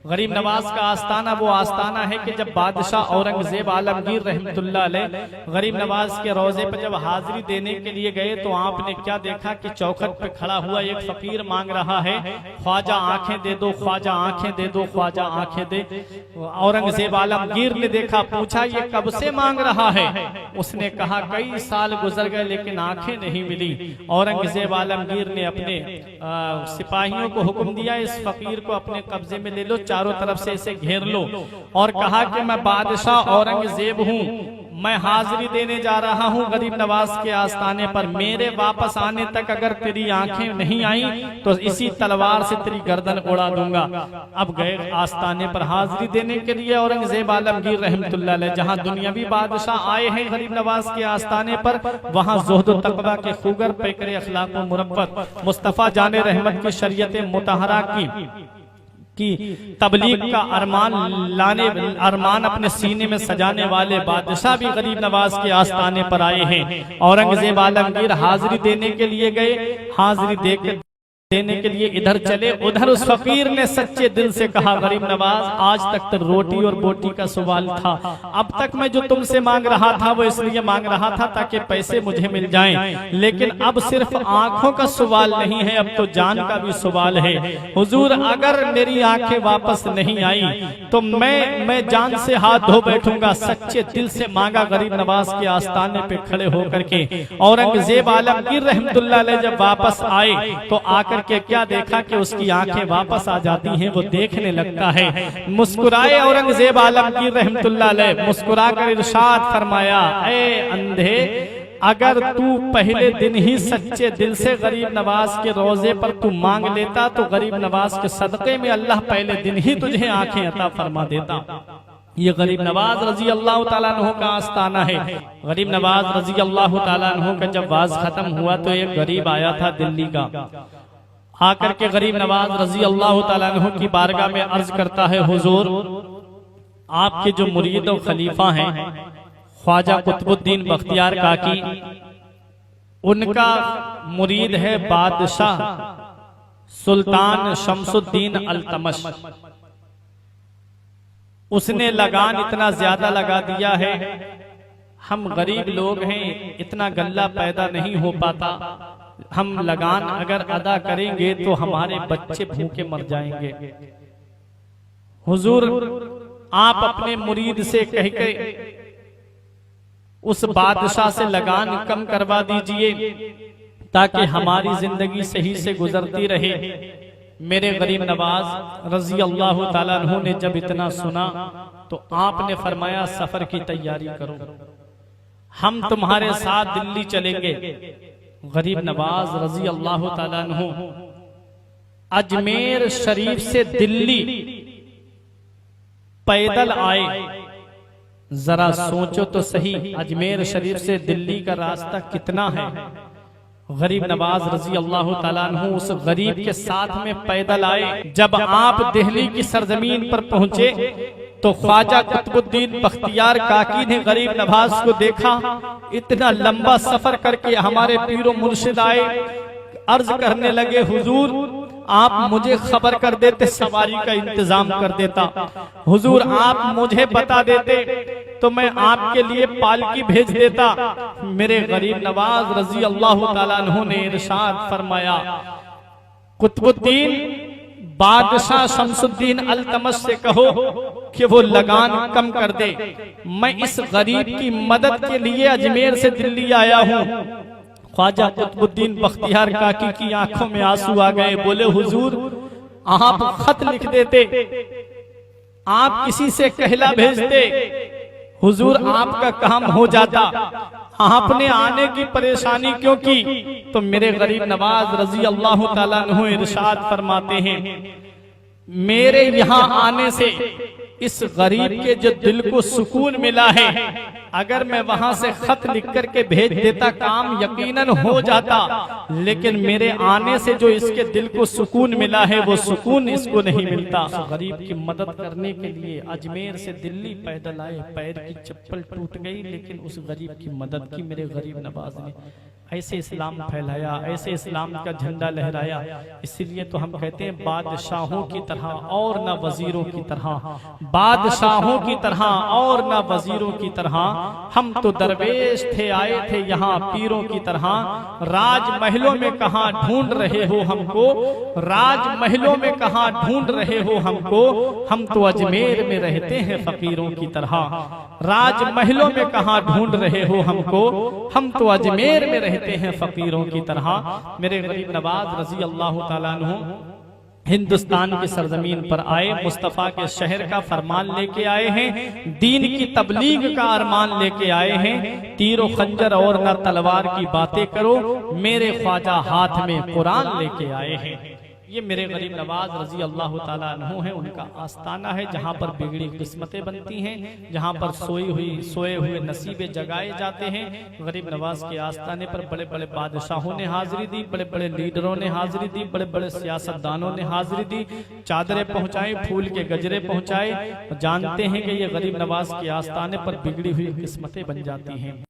गरीब नवाज का आस्थाना वो आस्थाना है कि जब बादशाह औरंगजेब आलमगीर रहमतुल्लाह अलैह गरीब नवाज के रोजे पर जब हाजिरी देने के लिए गए तो आपने क्या देखा कि चौखट पे खड़ा हुआ एक फकीर मांग रहा है, ख्वाजा आंखें दे दो, ख्वाजा आंखें दे दो, ख्वाजा आंखें दे। औरंगजेब आलमगीर ने देखा, पूछा ये कब से मांग रहा है? उसने कहा कई साल गुजर गए लेकिन आंखें नहीं मिली। औरंगजेब आलमगीर ने अपने सिपाहियों को हुक्म दिया, इस फकीर को अपने कब्जे में ले लो, चारों तरफ से इसे घेर लो, और कहा कि मैं बादशाह औरंगजेब हूँ, मैं हाजिरी देने जा रहा हूँ गरीब नवाज के आस्थाने पर। मेरे वापस आने तक अगर तेरी आंखें नहीं आई तो इसी तलवार से तेरी गर्दन उड़ा दूंगा। अब गए आस्थाने पर हाजिरी देने के लिए औरंगजेब आलमगीर रहमतुल्लाह अलैह। जहाँ दुनियावी बादशाह आए हैं गरीब नवाज के आस्थाने पर, वहाँ ज़ुहद व तक़वा के खूगर पैकर अखलाक व मुरब्बत मुस्तफ़ा जाने रहमत की शरीयत मुतहरा की तबलीग का अरमान अपने सीने में सजाने वाले बादशाह भी गरीब नवाज के आस्थाने पर आए हैं। औरंगजेब आलमगीर हाजिरी देने के लिए गए, हाजिरी देने के लिए इधर चले, उधर उस फकीर ने सच्चे दिल से कहा, गरीब नवाज आज तक तो रोटी और बोटी का सवाल था, अब तक मैं जो तुमसे मांग रहा था वो इसलिए मांग रहा था ताकि पैसे मुझे मिल जाएं, लेकिन अब सिर्फ आंखों का सवाल नहीं है, अब तो जान का भी सवाल है। हुजूर अगर मेरी आंखें वापस नहीं आई तो मैं जान से हाथ धो बैठूंगा। सच्चे दिल से मांगा गरीब नवाज के आस्थाने पे खड़े होकर के। औरंगजेब आलमगीर रहमतुल्लाह अलैह जब वापस आए तो आकर के क्या देखा कि उसकी आंखें वापस आ जाती हैं, वो देखने लगता है। मुस्कुराए औरंगजेब आलमगीर रहमतुल्लाह अलैह, मुस्कुराकर इरशाद फरमाया, ए अंधे, अगर तू पहले दिन ही सच्चे दिल से गरीब नवाज के रोजे पर तू मांग लेता तो गरीब नवाज के सदक़े में अल्लाह पहले दिन ही तुझे आंखें अता फरमा देता। ये गरीब नवाज रजी अल्लाह तआला अन्हु का आस्थाना है। गरीब नवाज रजी अल्लाह तआला अन्हु का जब वाज खत्म हुआ तो एक गरीब आया था दिल्ली का, आकर के गरीब नवाज रजी अल्लाह तआला अन्हु की बारगाह में अर्ज करता है, हुजूर आपके जो मुरीद और खलीफा हैं ख्वाजा कुतुबुद्दीन बख्तियार काकी, उनका मुरीद है बादशाह सुल्तान शमसुद्दीन अल्तमश। उसने लगान इतना ज्यादा लगा दिया है, हम गरीब लोग हैं, इतना गल्ला पैदा नहीं हो पाता, हम लगान अगर अदा करेंगे तो हमारे बच्चे भूखे मर जाएंगे। हुजूर आप अपने मुरीद से कह के उस बादशाह से लगान कम करवा दीजिए ताकि हमारी जिंदगी सही से गुजरती रहे। मेरे गरीब नवाज रजी अल्लाह तआला अन्हु ने जब इतना सुना तो आपने फरमाया, सफर की तैयारी करो, हम तुम्हारे साथ दिल्ली चलेंगे। गरीब नवाज रजी अल्लाह तआला अन्हु अजमेर शरीफ से दिल्ली पैदल आए। जरा सोचो तो सही, अजमेर शरीफ से दिल्ली का रास्ता कितना है। गरीब नवाज रजी अल्लाह तआला अन्हु उस गरीब के साथ में पैदल आए। जब आप दिल्ली की सरजमीन पर पहुंचे तो ख्वाजा कुतुबुद्दीन बख्तियार काकी ने गरीब नवाज को देखा, इतना लंबा सफर करके हमारे पीरो मुर्शिद आए, अर्ज करने लगे, हुजूर आप मुझे खबर कर देते, सवारी का इंतजाम कर देता, हुजूर आप मुझे बता देते तो मैं आपके लिए पालकी भेज देता। मेरे गरीब नवाज रजी अल्लाह तआला अन्हु ने इरशाद फरमाया, कुतुबुद्दीन बादशाह शमसुद्दीन अल्तमश से कहो कि वो लगान कम कर दे, मैं इस गरीब की मदद के लिए अजमेर से दिल्ली आया हूँ। ख्वाजा कुतुबुद्दीन बख्तियार काकी की आंखों में आंसू आ गए, बोले, हुजूर आप खत लिख देते, आप किसी से कहला भेजते, हुजूर आपका काम हो जाता, आपने आने की परेशानी क्यों की? तो मेरे गरीब नवाज रजी अल्लाह तआला अन्हु इरशाद फरमाते हैं, मेरे यहाँ आने से इस गरीब के जो दिल को सुकून मिला है, अगर मैं वहां से खत लिख करके भेज देता काम यकीनन हो जाता, लेकिन मेरे आने से जो इसके दिल को सुकून मिला है वो सुकून इसको नहीं मिलता। गरीब की मदद करने के लिए अजमेर से दिल्ली पैदल आए, पैर की चप्पल टूट गई लेकिन उस गरीब की मदद की मेरे गरीब नवाज ने। ऐसे इस्लाम फैलाया, ऐसे इस्लाम का झंडा लहराया। इसीलिए तो हम कहते हैं बादशाहों की तरह और न वजीरों की तरह, बादशाहों की तरह और न वजीरों की तरह, हम तो दरवेश थे आए थे यहाँ पीरों की तरह। राजमहलों में कहाँ ढूंढ रहे हो हमको, राजमहलों में कहाँ ढूंढ रहे हो हमको, हम तो अजमेर में रहते हैं फकीरों की तरह। राजमहलों में कहाँ ढूंढ रहे हो हमको, हम तो अजमेर में रहते हैं फकीरों की तरह। मेरे गरीब नवाज रजी अल्लाह ताला अन्हु हिंदुस्तान की सरजमीन पर आए, मुस्तफ़ा के शहर का फरमान लेके आए हैं, दीन की तबलीग का अरमान लेके आए हैं। तीरो खंजर और न तलवार की बातें करो, मेरे ख्वाजा हाथ में कुरान लेके आए हैं। ये मेरे गरीब नवाज रजी अल्लाह ताला अन्हु है, उनका आस्ताना है जहाँ पर बिगड़ी किस्मतें बनती हैं, जहाँ पर सोए हुए नसीबे जगाए जाते हैं। गरीब नवाज के आस्ताने पर बड़े बड़े बादशाहों ने हाजिरी दी, बड़े बड़े लीडरों ने हाजिरी दी, बड़े बड़े सियासतदानों ने हाजिरी दी, चादरें पहुँचाई, फूल के गजरे पहुँचाए। जानते हैं कि ये गरीब नवाज के आस्ताने पर बिगड़ी हुई किस्मतें बन जाती हैं।